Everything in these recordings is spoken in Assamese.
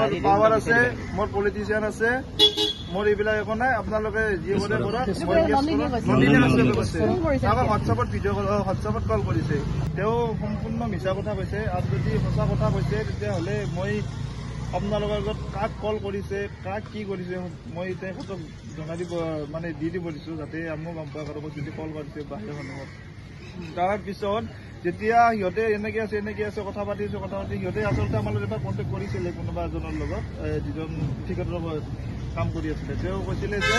মোৰ পাৱাৰ আছে, মোৰ পলিটিচিয়ান আছে, মোৰ এইবিলাক একো নাই। আপোনালোকে যি কৰে কৰক। আমাক হোৱাটছআপত কল কৰিছে। তেওঁ সম্পূৰ্ণ মিছা কথা কৈছে। আৰু যদি সঁচা কথা কৈছে তেতিয়াহ'লে মই আপোনালোকৰ আগত কাক কল কৰিছে, কাক কি কৰিছে মই তেখেতক জনাই দিব মানে দি দিব দিছোঁ, যাতে আমিও গম পাওঁ কাৰোবাক যদি কল কৰিছে বাহিৰৰ মানুহক। তাৰ পিছত যেতিয়া সিহঁতে এনেকে আছে কথা পাতি সিহঁতে আচলতে আমাৰ লগত এটা কণ্টেক্ট কৰিছিলে কোনোবা এজনৰ লগত, যিজন ঠিকাদাৰৰ কাম কৰি আছিলে। তেওঁ কৈছিলে যে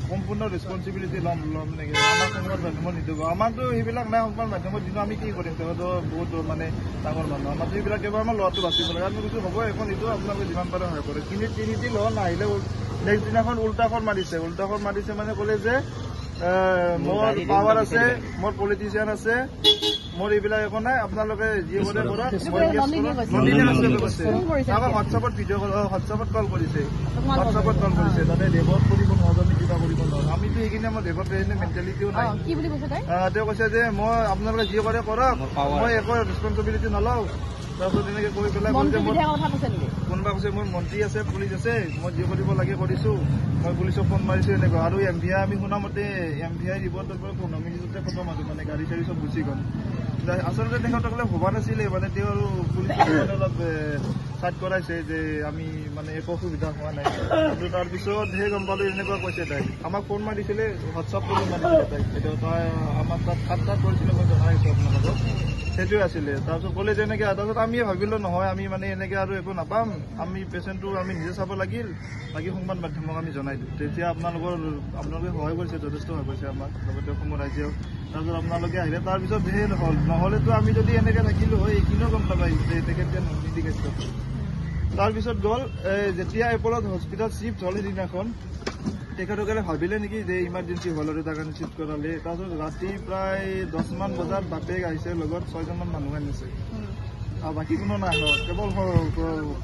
সম্পূৰ্ণ ৰেছপনচিবিলিটি ল'ম নেকি, আমাক সংবাদ মাধ্যমত নিদিব। আমাৰতো সেইবিলাক নাই সংবাদ মাধ্যমত দিনো আমি কি কৰিম, তেওঁতো বহুত মানে ডাঙৰ মানুহ। আমাৰতো এইবিলাক কেৱল আমাৰ ল'ৰাটো বাচিব লাগে। আমি কৈছোঁ হ'ব এখন এইটো আপোনালোকে যিমান পাৰে সহায় কৰে। তিনিটি ল'ৰা নাহিলে নেক্সট দিনাখন উল্টাখন মাৰিছে মানে ক'লে যে মোৰ পাৱাৰ আছে, মোৰ পলিটিচিয়ান আছে, মোৰ এইবিলাক একো নাই। আপোনালোকে যি কৰে কৰক। আমাক হোৱাটছআপত কল কৰিছে। তাতে দেৱত কৰিব নোৱাৰো, আমি কিবা কৰিব নোৱাৰো। আমিতো সেইখিনি আমাৰ দেৱত মেণ্টেলিটিও নাই। তেওঁ কৈছে যে মই আপোনালোকে যি কৰে কৰক, মই একো ৰেছপনচিবিলিটি নলওঁ। তাৰপিছত এনেকে কৈ পেলাই কোনোবা কৈছে মোৰ মন্ত্ৰী আছে, পুলিচ আছে, মই যি কৰিব লাগে কৰিছো, মই পুলিচক ফোন মাৰিছো এনেকুৱা। আৰু MVI আমি শুনা মতে MVI ৰিপৰ্টৰ পৰা 15 মিনিটতে খতম আৰু মানে গাড়ী চাড়ী চব গুচি গ'ল। আচলতে তেখেতসকলে ভবা নাছিলে মানে তেওঁ আৰু পুলিচে অলপ চাইড কৰাইছে যে আমি মানে একো অসুবিধা হোৱা নাই। আৰু তাৰপিছত সেই গম পালো এনেকুৱা কৈছে তাই। আমাক ফোন মাৰিছিলে, হোৱাটছআপ কৰি মাৰিছিলে তাইক। এতিয়া তাই আমাৰ তাত খাত কৰিছিলে, মই জনাইছো আপোনালোকক। সেইটোৱে আছিলে। তাৰপিছত ক'লে যে এনেকৈ। তাৰপিছত আমি ভাবিলোঁ নহয়, আমি মানে এনেকৈ আৰু একো নাপাম, আমি পেচেণ্টটো আমি নিজে চাব লাগিল, বাকী সংবাদ মাধ্যমক আমি জনাই দিওঁ। তেতিয়া আপোনালোকে সহায় কৰিছে, যথেষ্ট সহায় কৰিছে আমাক, লগতে অসমৰ ৰাইজেও। তাৰপিছত আপোনালোকে আহিলে। তাৰপিছত সেই নহ'লেতো আমি যদি এনেকৈ থাকিলোঁ হয়, এইখিনিও গম নাপাই যে তেখেতে নন্দিনী কেছটো। তাৰপিছত গ'ল যেতিয়া এপ'লত হস্পিটেল শ্বিফ্ট হ'ল সেইদিনাখন, তেখেতসকলে ভাবিলে নেকি যে ইমাৰ্জেঞ্চি হ'ল আৰু তাৰ কাৰণে চিফ্ট কৰালে। তাৰপিছত ৰাতি প্ৰায় 10মান বজাত বাপেক আহিছে, লগত 6জনমান মানুহ আনিছে। আৰু বাকী কোনো নাই, কেৱল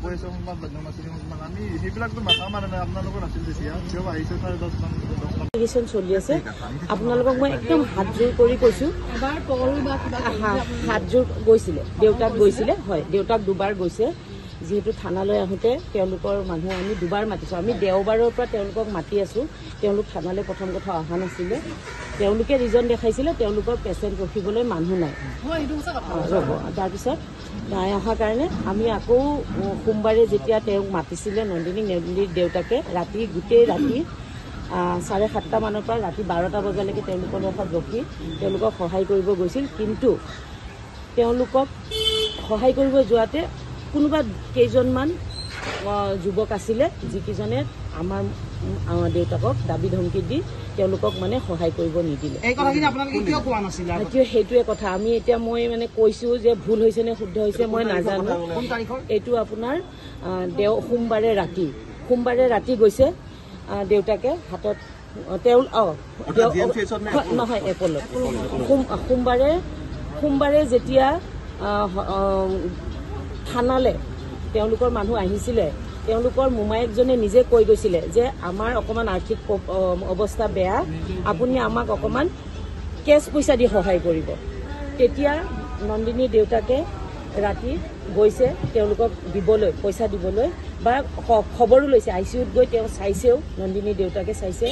কৈ আছে সংবাদ মাধ্যম আছিলে। আমি সেইবিলাকতো মাথা মাৰা নাই, আপোনালোকৰ আছিল তেতিয়া। তেওঁ আহিছে 10মান চলি আছে। আপোনালোকক মই একদম হাত জোৰ কৰি কৈছোঁ, হাত জোৰ গৈছিলে, দেউতাক গৈছিলে, হয় দেউতাক দুবাৰ গৈছে। যিহেতু থানালৈ আহোঁতে তেওঁলোকৰ মানুহ আমি দুবাৰ মাতিছোঁ। আমি দেওবাৰৰ পৰা তেওঁলোকক মাতি আছোঁ। তেওঁলোক থানালৈ প্ৰথম কথা অহা নাছিলে। তেওঁলোকে ৰিজন দেখাইছিলে তেওঁলোকৰ পেচেণ্ট ৰখিবলৈ মানুহ নাই, ৰ'ব। তাৰপিছত নাই অহাৰ কাৰণে আমি আকৌ সোমবাৰে যেতিয়া তেওঁক মাতিছিলে নন্দিনীৰ দেউতাকে, গোটেই ৰাতি 7:30 মানৰ পৰা ৰাতি 12টা বজালৈকে তেওঁলোকৰ লগত ৰখি তেওঁলোকক সহায় কৰিব গৈছিল। কিন্তু তেওঁলোকক সহায় কৰিব যোৱাতে কোনোবা কেইজনমান যুৱক আছিলে, যিকেইজনে আমাৰ দেউতাকক দাবী ধমকি দি তেওঁলোকক মানে সহায় কৰিব নিদিলে। সেইটোৱে কথা। আমি এতিয়া মই মানে কৈছোঁ যে ভুল হৈছে নে শুদ্ধ হৈছে মই নাজানো। এইটো আপোনাৰ সোমবাৰে ৰাতি গৈছে দেউতাকে হাতত, নহয় এপ'লত। সোমবাৰে যেতিয়া থানালৈ তেওঁলোকৰ মানুহ আহিছিলে, তেওঁলোকৰ মোমায়েকজনে নিজে কৈ গৈছিলে যে আমাৰ অকণমান আৰ্থিক অৱস্থা বেয়া, আপুনি আমাক অকণমান কেছ পইচা দি সহায় কৰিব। তেতিয়া নন্দিনীৰ দেউতাকে ৰাতি গৈছে তেওঁলোকক দিবলৈ, পইচা দিবলৈ, বা খবৰো লৈছে। ICUত গৈ তেওঁ চাইছেও, নন্দিনীৰ দেউতাকে চাইছে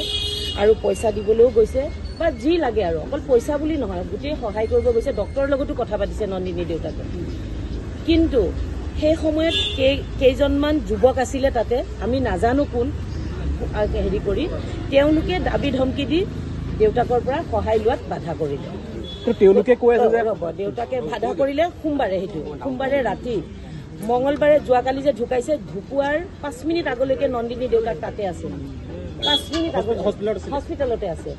আৰু পইচা দিবলৈও গৈছে, বা যি লাগে আৰু, অকল পইচা বুলি নহয়, গোটেই সহায় কৰিব গৈছে। ডক্টৰৰ লগতো কথা পাতিছে নন্দিনীৰ দেউতাকে। কিন্তু সেই সময়ত কেইজনমান যুৱক আছিলে তাতে, আমি নাজানো কোন, হেৰি কৰি তেওঁলোকে দাবী ধমকি দি দেউতাকৰ পৰা সহায় লোৱাত বাধা কৰিলে। দেউতাকে বাধা কৰিলে সোমবাৰে ৰাতি। মঙলবাৰে যোৱাকালি যে ঢুকাইছে, ঢুকুৱাৰ 5 মিনিট আগলৈকে নন্দিনী দেউতাক তাতে আছিল, 5 মিনিট আগত হস্পিটেলতে আছে।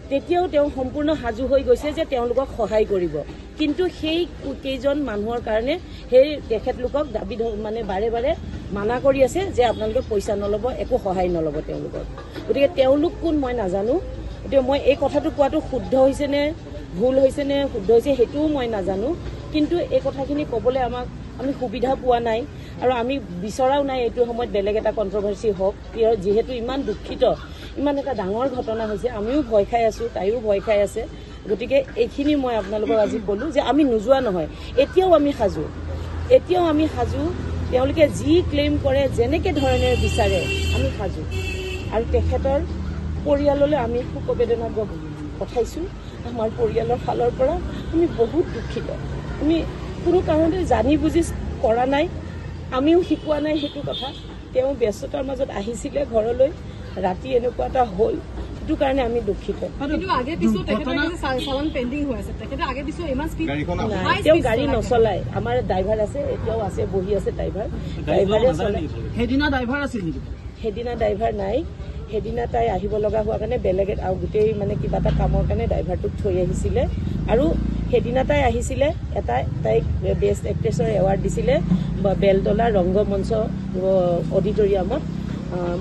তেতিয়াও তেওঁ সম্পূৰ্ণ সাজু হৈ গৈছে যে তেওঁলোকক সহায় কৰিব। কিন্তু সেই কেইজন মানুহৰ কাৰণে সেই তেখেতলোকক দাবী মানে বাৰে বাৰে মানা কৰি আছে যে আপোনালোকে পইচা নল'ব, একো সহায় নল'ব তেওঁলোকক। গতিকে তেওঁলোক কোন মই নাজানো। গতিকে মই এই কথাটো কোৱাটো শুদ্ধ হৈছে নে ভুল হৈছে নে শুদ্ধ হৈছে সেইটোও মই নাজানো। কিন্তু এই কথাখিনি ক'বলৈ আমি সুবিধা পোৱা নাই, আৰু আমি বিচৰাও নাই এইটো সময়ত বেলেগ এটা কণ্ট্ৰভাৰ্চি হওক। যিহেতু ইমান দুখিত, ইমান এটা ডাঙৰ ঘটনা হৈছে, আমিও ভয় খাই আছোঁ, তাইও ভয় খাই আছে। গতিকে এইখিনি মই আপোনালোকক আজি ক'লোঁ যে আমি নোযোৱা নহয়, এতিয়াও আমি সাজু তেওঁলোকে যি ক্লেইম কৰে যেনেকৈ ধৰণে বিচাৰে আমি সাজু আৰু তেখেতৰ পৰিয়াললৈ আমি শোকবেদনা পঠাইছোঁ আমাৰ পৰিয়ালৰ ফালৰ পৰা আমি বহুত দুখিত আমি কোনো কাৰণতে জানি বুজি কৰা নাই আমিও শিকোৱা নাই সেইটো কথা তেওঁ ব্যস্ততাৰ মাজত আহিছিলে ঘৰলৈ ৰাতি এনেকুৱা এটা হ'ল সেইটো কাৰণে আমি দুখিত তেওঁ গাড়ী নচলায় আমাৰ ড্ৰাইভাৰ আছে এতিয়াও আছে বহি আছে ড্ৰাইভাৰে চলায় সেইদিনা ড্ৰাইভাৰ নাই সেইদিনা তাই আহিব লগা হোৱাৰ কাৰণে বেলেগ আৰু গোটেই মানে কিবা এটা কামৰ কাৰণে ড্ৰাইভাৰটোক থৈ আহিছিলে আৰু সেইদিনা তাই আহিছিলে তাইক বেষ্ট এক্ট্ৰেছৰ এৱাৰ্ড দিছিলে বেলতলা ৰংগমঞ্চ অডিটৰিয়ামত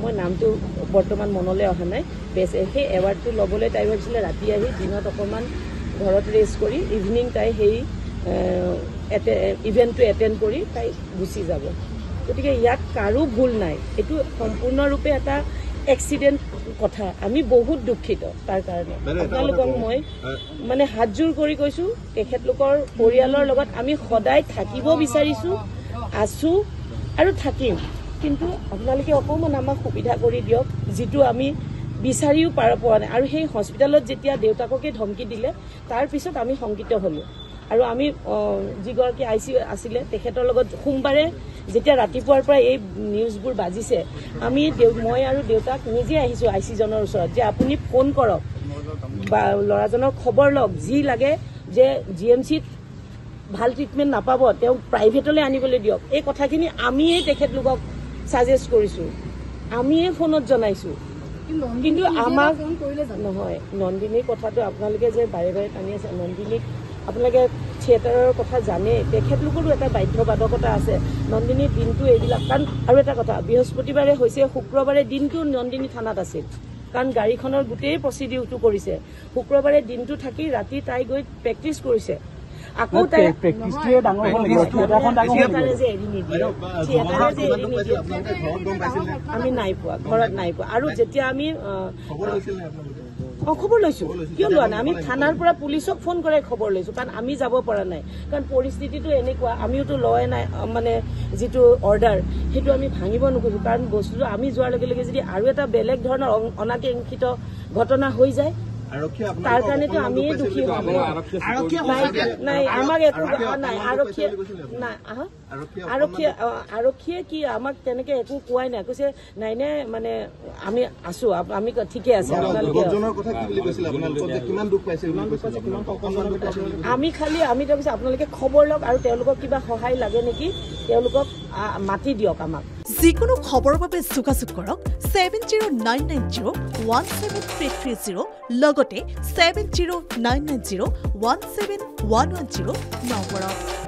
মই নামটো বৰ্তমান মনলৈ অহা নাই সেই এৱাৰ্ডটো ল'বলৈ তাই ভাবিছিলে ৰাতি আহি দিনত অকণমান ঘৰত ৰেষ্ট কৰি ইভিনিং তাই সেই ইভেণ্টটো এটেণ্ড কৰি তাই গুচি যাব গতিকে ইয়াত কাৰো ভুল নাই এইটো সম্পূৰ্ণৰূপে এটা এক্সিডেণ্ট কথা আমি বহুত দুখিত তাৰ কাৰণে আপোনালোকক মই মানে হাতযোৰ কৰি কৈছোঁ তেখেতলোকৰ পৰিয়ালৰ লগত আমি সদায় থাকিব বিচাৰিছোঁ আছোঁ আৰু থাকিম কিন্তু আপোনালোকে অকণমান আমাক সুবিধা কৰি দিয়ক যিটো আমি বিচাৰিও পোৱা নাই আৰু সেই হস্পিটেলত যেতিয়া দেউতাককে ধমকি দিলে তাৰপিছত আমি শংকিত হ'লোঁ আৰু আমি যিগৰাকী আই চি আছিলে তেখেতৰ লগত সোমবাৰে যেতিয়া ৰাতিপুৱাৰ পৰা এই নিউজবোৰ বাজিছে আমি মই আৰু দেউতাক নিজে আহিছোঁ আই চিজনৰ ওচৰত যে আপুনি ফোন কৰক বা ল'ৰাজনৰ খবৰ লওক যি লাগে যে GMCত ভাল ট্ৰিটমেণ্ট নাপাব তেওঁক প্ৰাইভেটলৈ আনিবলৈ দিয়ক এই কথাখিনি আমিয়ে তেখেতলোকক ছাজেষ্ট কৰিছোঁ আমিয়ে ফোনত জনাইছোঁ কিন্তু আমাক নহয় নন্দিনীৰ কথাটো আপোনালোকে যে বাৰে বাৰে টানি আছে নন্দিনীক আপোনালোকে থিয়েটাৰৰ কথা জানে তেখেতলোকৰো এটা বাধ্যবাধকতা আছে নন্দিনীৰ দিনটো এইবিলাক কাৰণ আৰু এটা কথা বৃহস্পতিবাৰে হৈছে শুক্ৰবাৰে দিনটো নন্দিনী থানাত আছিল কাৰণ গাড়ীখনৰ গোটেই প্ৰচিডিউৰটো কৰিছে শুক্ৰবাৰে দিনটো থাকি ৰাতি তাই গৈ প্ৰেক্টিচ কৰিছে আকৌ তাই আমি নাই পোৱা ঘৰত নাই পোৱা আৰু যেতিয়া আমি খবৰ লৈছোঁ কিয় লোৱা নাই আমি থানাৰ পৰা পুলিচক ফোন কৰাই খবৰ লৈছোঁ কাৰণ আমি যাব পৰা নাই কাৰণ পৰিস্থিতিটো এনেকুৱা আমিওতো লয় নাই মানে যিটো অৰ্ডাৰ সেইটো আমি ভাঙিব নোখোজোঁ কাৰণ বস্তুটো আমি যোৱাৰ লগে লগে যদি আৰু এটা বেলেগ ধৰণৰ অনাকাংক্ষিত ঘটনা হৈ যায় তাৰ কাৰণেতো আমিয়ে দুখী হম নাই আমাক একো নাই আৰক্ষীয়ে কি আমাক তেনেকে একো কোৱাই নাই কৈছে নাই নে মানে আমি আছো আমি ঠিকে আছে আমি খালি আমি কৈছে আপোনালোকে খবৰ লওক আৰু তেওঁলোকক কিবা সহায় লাগে নেকি তেওঁলোকক মাতি দিয়ক আমাক যিকোনো খবৰৰ বাবে যোগাযোগ কৰক 7099017330 লগতে 7099017110 নম্বৰত